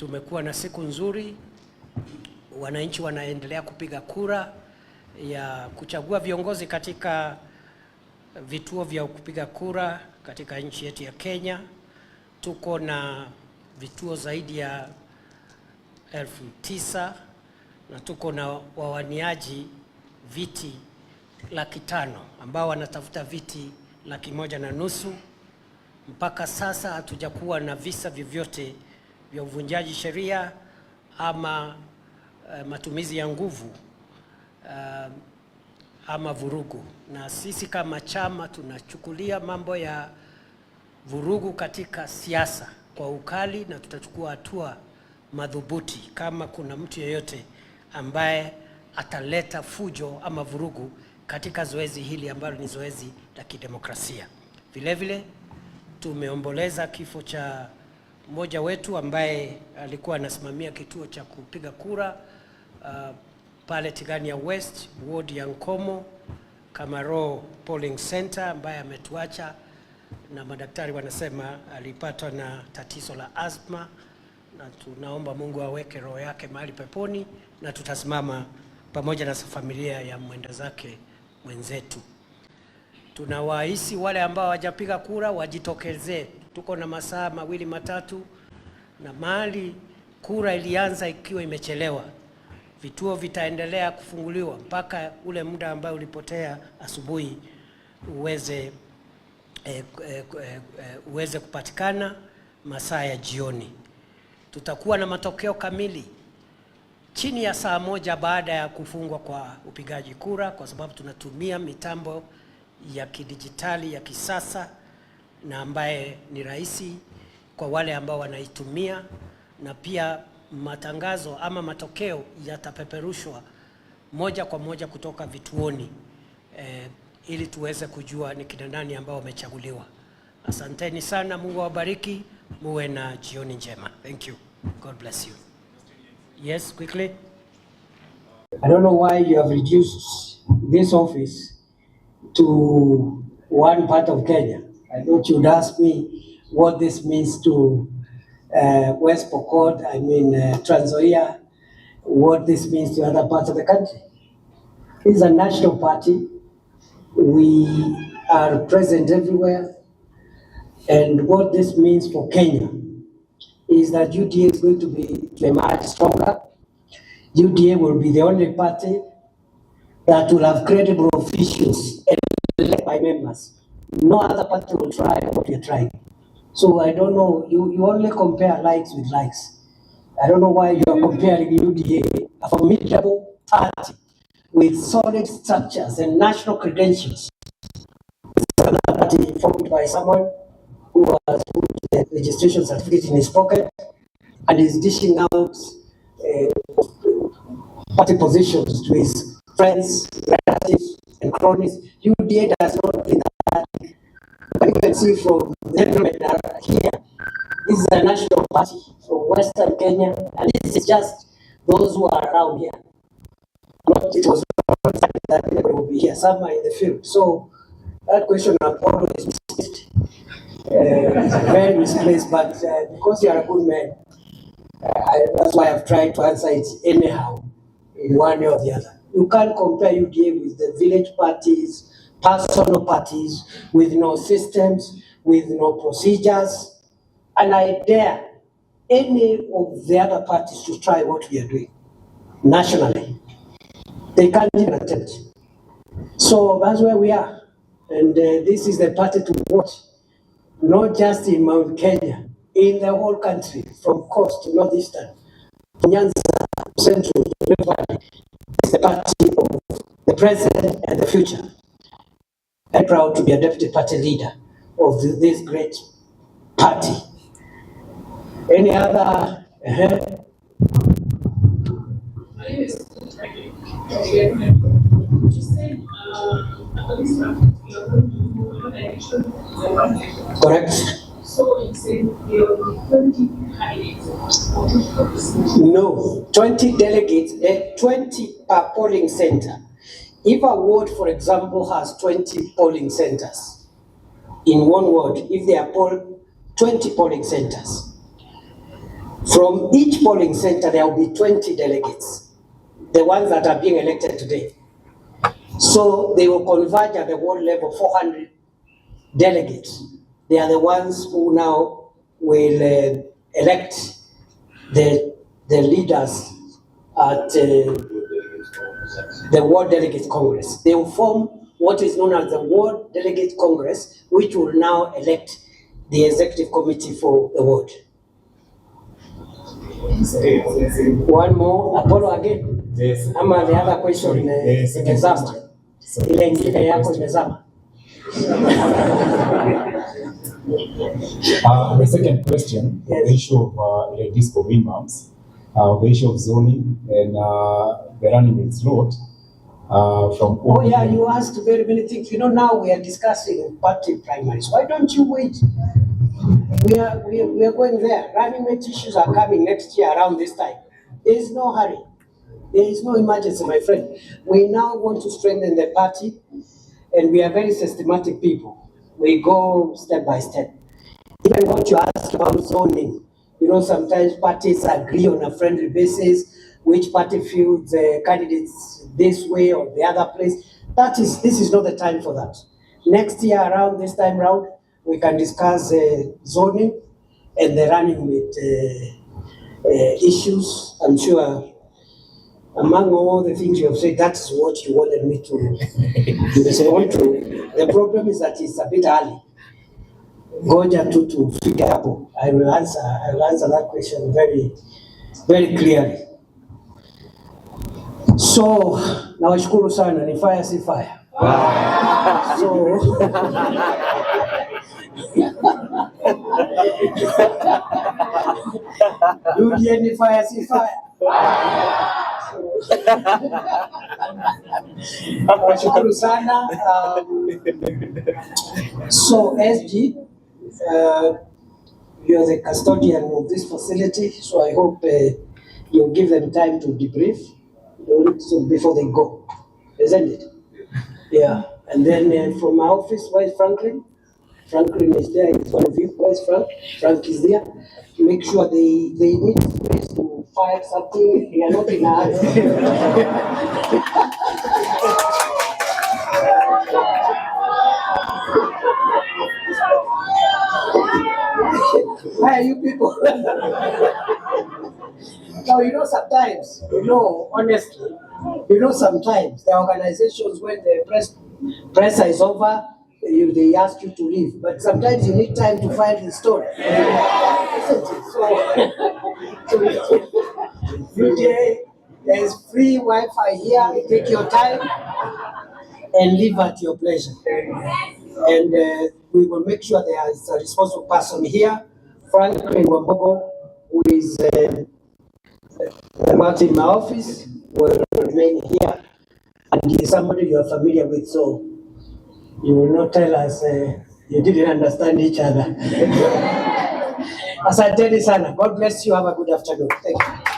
tumekuwa na siku nzuri. Wananchi wanaendelea kupiga kura ya kuchagua viongozi katika vituo vya kupiga kura katika nchi yetu ya Kenya. Tuko na vituo zaidi ya 9,000 na tuko na wawaniaji viti 500,000 ambao wanatafuta viti 150,000. Mpaka sasa hatujakuwa na visa vyovyote vya uvunjaji sheria ama matumizi ya nguvu ama vurugu, na sisi kama chama tunachukulia mambo ya vurugu katika siasa kwa ukali, na tutachukua hatua madhubuti kama kuna mtu yeyote ambaye ataleta fujo ama vurugu katika zoezi hili ambalo ni zoezi la kidemokrasia. Vile vile tumeomboleza kifo cha mmoja wetu ambaye alikuwa anasimamia kituo cha kupiga kura pale Tigania West, ward ya Nkomo, Kamaro Polling Center, ambaye ametuacha, na madaktari wanasema alipatwa na tatizo la asthma, na tunaomba Mungu aweke roho yake mahali peponi, na tutasimama pamoja na familia ya mwenda zake mwenzetu. Tunawaisi wale ambao hawajapiga kura wajitokeze. Tuko na masaa 2-3, na mahali kura ilianza ikiwa imechelewa, vituo vitaendelea kufunguliwa mpaka ule muda ambao ulipotea asubuhi uweze kupatikana masaa ya jioni. Tutakuwa na matokeo kamili chini ya saa moja baada ya kufungwa kwa upigaji kura, kwa sababu tunatumia mitambo ya kidijitali ya kisasa na ambaye ni rahisi kwa wale ambao wanaitumia, na pia matangazo ama matokeo yatapeperushwa moja kwa moja kutoka vituoni ili tuweze kujua ni kina nani ambao wamechaguliwa. Asanteni sana, Mungu awabariki, muwe na jioni njema. Thank you. God bless you. Yes, quickly. I don't know why you have reduced this office to one part of Kenya. I thought you'd ask me what this means to West Pokot, Trans Nzoia, what this means to other parts of the country. This is a national party. We are present everywhere. And what this means for Kenya is that UDA is going to be much stronger. UDA will be the only party that will have credible officials elected by members. No other party will try what you're trying. So I don't know, you only compare likes with likes. I don't know why you are comparing UDA, a formidable party with solid structures and national credentials, with a party formed by someone who has put the registration certificate in his pocket and is dishing out party positions to his friends, relatives, and cronies. UDA does not do that. But you can see from the gentlemen here, this is a national party from Western Kenya, and this is just those who are around here. It was not that everybody will be here, some are in the field. So that question I've always missed. Very misplaced, but because you are a good man, that's why I've tried to answer it anyhow, in one way or the other. You can't compare UDA with the village parties, personal parties, with no systems, with no procedures, and I dare any of the other parties to try what we are doing nationally. They can't even attempt. So that's where we are, and this is the party to watch. Not just in Mount Kenya, in the whole country, from coast to northeastern, Nyanza, central, it's the party of the present and the future. I'm proud to be a deputy party leader of this great party. Any other? Correct. So you said there will be 20 candidates. No, 20 delegates, 20 per polling center. If a ward, for example, has 20 polling centers, in one ward, if there are 20 polling centers, From each polling center, there will be 20 delegates, the ones that are being elected today. So they will converge at the world level 400 delegates. They are the ones who now will elect the leaders at the World Delegate Congress. They will form what is known as the World Delegate Congress, which will now elect the executive committee for the world. One more, Apollo again. Yes. Ama the other question Yes. imezama. Ile ingine yako imezama. The second question, Yes. the issue of ladies for imams, the issue of zoning and the running with slot from. Oh yeah, you asked very many things. You know, now we are discussing party primaries. Why don't you wait? We are going there. Running mate issues are coming next year around this time. There is no hurry. There is no emergency, my friend. We now want to strengthen the party, and we are very systematic people. We go step by step. Even what you ask about zoning, you know, sometimes parties agree on a friendly basis, which party feels the candidates this way or the other place. This is not the time for that. Next year around this time round, we can discuss zoning and the running with issues. I'm sure among all the things you have said, that's what you wanted me to respond to. The problem is that it's a bit early. Goja to figure out. I will answer that question very, very clearly. So, nawashukuru sana, ni fire si fire. So, UDA ni fire si fire. Nawashukuru sana. So, SG, you are the custodian of this facility, so I hope you'll give them time to debrief so before they go, isn't it? Yeah, and then from my office, where's Franklin? Franklin is there, he's one of you. Where's Frank? Frank is there. Make sure they need space to file something. They are not in a hurry. Why are you people? No, you know, sometimes, honestly, sometimes the organizations, when the press is over, they ask you to leave. But sometimes you need time to find the story. Isn't it? So UJ, there's free Wi-Fi here. You take your time and leave at your pleasure. And we will make sure there is a responsible person here. Franklin Wambogo, who is not in my office, will remain here. And he is somebody you are familiar with, so you will not tell us you didn't understand each other. Asanteni sana. God bless you. Have a good afternoon. Thank you.